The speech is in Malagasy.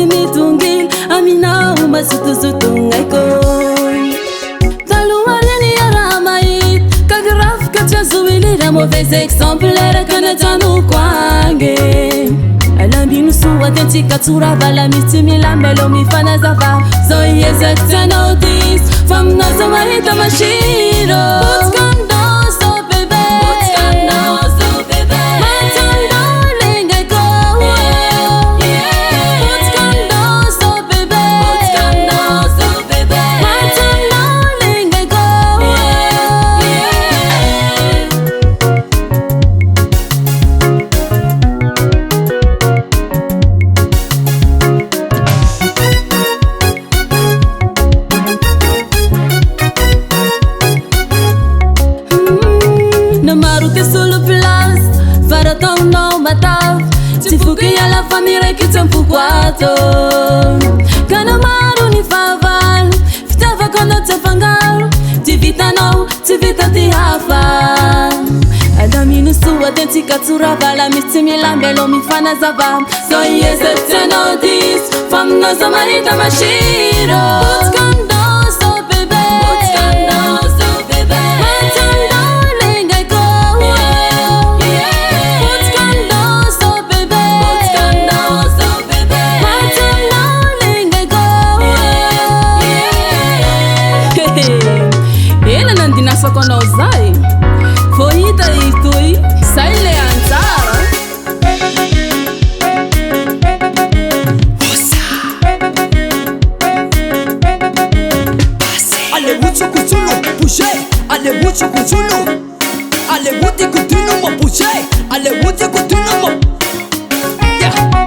mitungil Aminao masutusutungaiko Taluareni yaramait Kagraf kachazuili la mauvais exemplaire Kanatanu kwange Alambinu suwa tenti katura bala mitimila melo mifana zava Zoye zekte notice Fam nazo mahita mashiro Put Kanamaru ni faval Fitava kono tefangal Tivita no, tivita tihafa Adaminu suwa tenti katura bala Mitimila mbelo mifana zava So yes, it's an notice Fam no samarita mashiro Put kando so bebe Put kando so bebe Kono zai Foita itui Saile antara Allez wuchu kutulu bouger Allez wuchu kutulu Allez wuti kutulu mo bouger Allez wuti kutulu mo Yeah